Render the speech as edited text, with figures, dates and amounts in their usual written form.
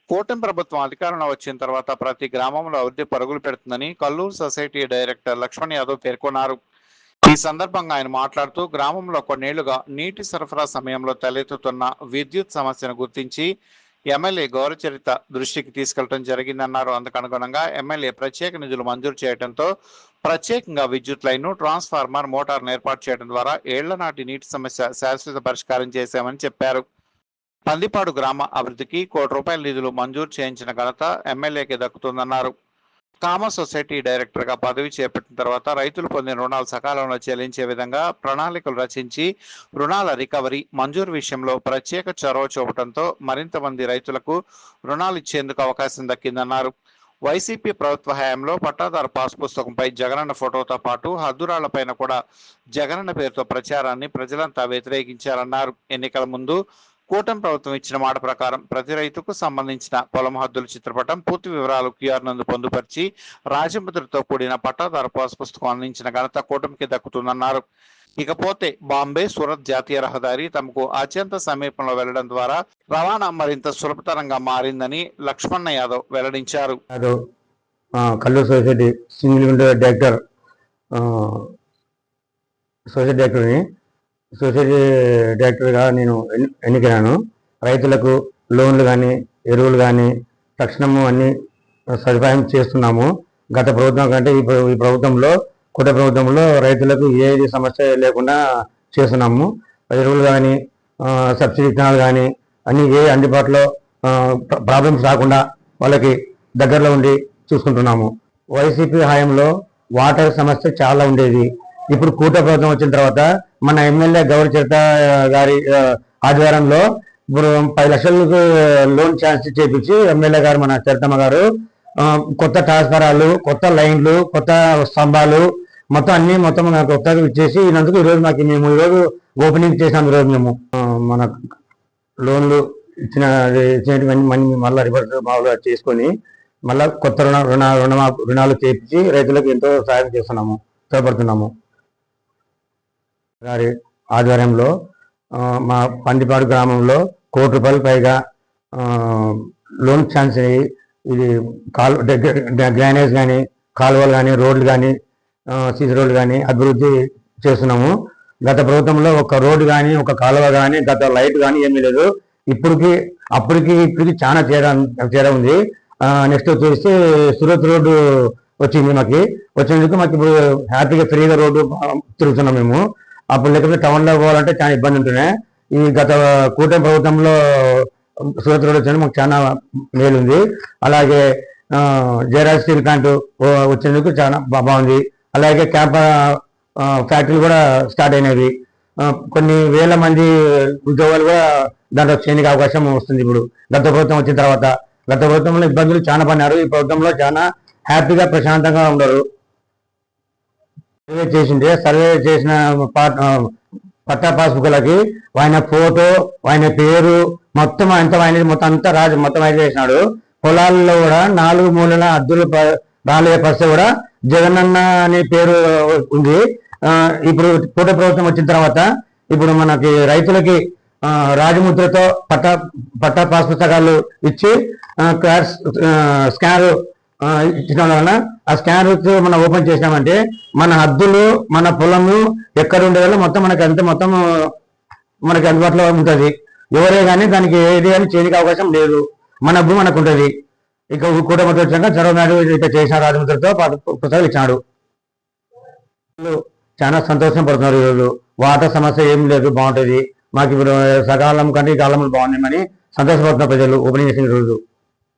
కూటమి ప్రభుత్వం అధికారంలో వచ్చిన తర్వాత ప్రతి గ్రామంలో అభివృద్ధి పరుగులు పెడుతుందని కల్లూరు సొసైటీ డైరెక్టర్ లక్ష్మణ్ యాదవ్ పేర్కొన్నారు. ఈ సందర్భంగా ఆయన మాట్లాడుతూ గ్రామంలో కొన్నేళ్లుగా నీటి సరఫరా సమయంలో తలెత్తుతున్న విద్యుత్ సమస్యను గుర్తించి ఎమ్మెల్యే గౌరచరిత దృష్టికి తీసుకెళ్లడం జరిగిందన్నారు. అందుకనుగుణంగా ఎమ్మెల్యే ప్రత్యేక నిధులు మంజూరు చేయడంతో ప్రత్యేకంగా విద్యుత్ లైన్, ట్రాన్స్ఫార్మర్, మోటార్ను ఏర్పాటు చేయడం ద్వారా ఏళ్ల నాటి నీటి సమస్య శాశ్వత పరిష్కారం చేశామని చెప్పారు. పందిపాడు గ్రామ అభివృద్ధికి ₹1 నిధులు మంజూరు చేయించిన ఘనత ఎమ్మెల్యేకి దక్కుతుందన్నారు. కామ సొసైటీ డైరెక్టర్గా పదవి చేపట్టిన తర్వాత రైతులు పొందిన రుణాలు సకాలంలో చెల్లించే విధంగా ప్రణాళికలు రచించి రుణాల రికవరీ, మంజూరు విషయంలో ప్రత్యేక చొరవ చూపడంతో మరింత మంది రైతులకు రుణాలు ఇచ్చేందుకు అవకాశం దక్కిందన్నారు. వైసీపీ ప్రభుత్వ హయాంలో పట్టాదారు పాస్ పుస్తకంపై జగనన్న ఫోటోతో పాటు హద్దురాళ్లపైన కూడా జగనన్న పేరుతో ప్రచారాన్ని ప్రజలంతా వ్యతిరేకించారన్నారు. ఎన్నికల ముందు కూటమి ప్రభుత్వం ఇచ్చిన మాట ప్రకారం ప్రతి రైతుకు సంబంధించిన పొలం హద్దుల చిత్రపటం, పూర్తి వివరాలు QR నందు పొందుపరిచి రాజముద్రతో కూడిన పట్టాదారు పాస్ పుస్తకం అందించిన ఘనత కూటమికి దక్కుతుందన్నారు. ఇకపోతే బాంబే సూరత్ జాతీయ రహదారి తమకు అత్యంత సమీపంలో వెళ్లడం ద్వారా రవాణా మరింత సులభతరంగా మారిందని లక్ష్మణ్ యాదవ్ వెల్లడించారు. Kallur society single window director society డైరెక్టర్ని సొసైటీ డైరెక్టర్గా నేను ఎన్నికయ్యాను. రైతులకు లోన్లు కానీ, ఎరువులు కానీ తక్షణము అన్ని సదుపాయం చేస్తున్నాము. గత ప్రభుత్వం కంటే ఈ ప్రభుత్వంలో, కొత్త ప్రభుత్వంలో రైతులకు ఏది సమస్య లేకుండా చేస్తున్నాము. ఎరువులు కానీ, సబ్సిడీ విత్తనాలు కానీ అన్ని అందుబాటులో ప్రాబ్లమ్స్ రాకుండా వాళ్ళకి దగ్గరలో ఉండి చూసుకుంటున్నాము. వైసీపీ హయాంలో వాటర్ సమస్య చాలా ఉండేది. ఇప్పుడు కూటమి ప్రభుత్వం వచ్చిన తర్వాత మన ఎమ్మెల్యే గౌరచరిత గారి ఆధ్వర్యంలో ఇప్పుడు 10 లక్షలకు లోన్ ఛాన్స్ చేపించి ఎమ్మెల్యే గారు, మన చరితమ్మ గారు కొత్త ట్రాన్స్ఫారాలు, కొత్త లైన్లు, కొత్త స్తంభాలు మొత్తం అన్ని కొత్తగా ఇచ్చేసి ఈరోజు మేము ఈరోజు ఓపెనింగ్ చేసాము. ఈరోజు మేము మన లోన్లు ఇచ్చినటువంటి మళ్ళీ రివర్స్ మామూలుగా చేసుకొని మళ్ళీ కొత్త రుణాలు చేపించి రైతులకు ఎంతో సహాయం చేస్తున్నాము, తోడ్పడుతున్నాము. గారి ఆధ్వర్యంలో మా పందిపాడు గ్రామంలో ₹1 పైగా లోన్ ఛాన్స్ అయ్యి ఇది డ్రైనేజ్ కానీ, కాలువలు కానీ, రోడ్లు కానీ, సీసీ రోడ్లు కానీ అభివృద్ధి చేస్తున్నాము. గత ప్రభుత్వంలో ఒక రోడ్డు కానీ, ఒక కాలువ కానీ, గత లైట్ కానీ ఏమీ లేదు. ఇప్పటికి చాలా తేడా ఉంది. నెక్స్ట్ వచ్చేసి సూరత్ రోడ్డు వచ్చింది. వచ్చినందుకు మాకు ఇప్పుడు హ్యాపీగా ఫ్రీగా రోడ్డు తిరుగుతున్నాం మేము. అప్పుడు లేకపోతే టౌన్లో పోవాలంటే చాలా ఇబ్బంది ఉంటున్నాయి. ఈ గత కూటమి ప్రభుత్వంలో సూరత్ రోడ్ వచ్చినందుకు మాకు చాలా మేలు ఉంది. అలాగే జయరాజ్ స్టీల్ ప్లాంట్ వచ్చినందుకు చాలా బాగుంది. అలాగే క్యాంప్ ఫ్యాక్టరీలు కూడా స్టార్ట్ అయినవి. కొన్ని వేల మంది ఉద్యోగాలు కూడా దాంట్లో చేయడానికి అవకాశం వస్తుంది. ఇప్పుడు గత ప్రభుత్వం వచ్చిన తర్వాత, గత ప్రభుత్వంలో ఇబ్బందులు చాలా పడినారు. ఈ ప్రభుత్వంలో చాలా హ్యాపీగా ప్రశాంతంగా ఉండరు. సర్వే చేసిన పట్టా పాస్బుక్లకి ఆయన ఫోటో, ఆయన పేరు మొత్తం అంతా ఆయన చేసినాడు. పొలాల్లో కూడా 4 మూలల అద్దులు రాలే పరిస్థితి కూడా జగనన్న అనే పేరు ఉంది. ఇప్పుడు కూటమి ప్రభుత్వం వచ్చిన తర్వాత ఇప్పుడు మనకి రైతులకి రాజముద్రతో పట్టా పాస్ పుస్తకాలు ఇచ్చి స్కానర్ ఇచ్చడం వలన ఆ స్కానర్ మనం ఓపెన్ చేసినామంటే మన హద్దులు, మన పొలము ఎక్కడ ఉండేదో మొత్తం మనకి అందుబాటులో ఉంటుంది. ఎవరే కానీ దానికి ఏది కానీ చేయడానికి అవకాశం లేదు. మన భూమి మనకు ఉంటుంది. ఇక కూటమి వచ్చాక చంద్రబాబు ఇట్లా చేసిన రాజముద్రతో పుస్తకాలు ఇచ్చినాడు. చాలా సంతోషం పడుతున్నారు. ఈరోజు వాటర్ సమస్య ఏం లేదు, బాగుంటుంది మాకు. ఇప్పుడు సకాలం కంటే ఈ కాలంలో బాగుంది అని సంతోషపడుతున్నారు ప్రజలు ఓపెనింగ్ చేసిన రోజు.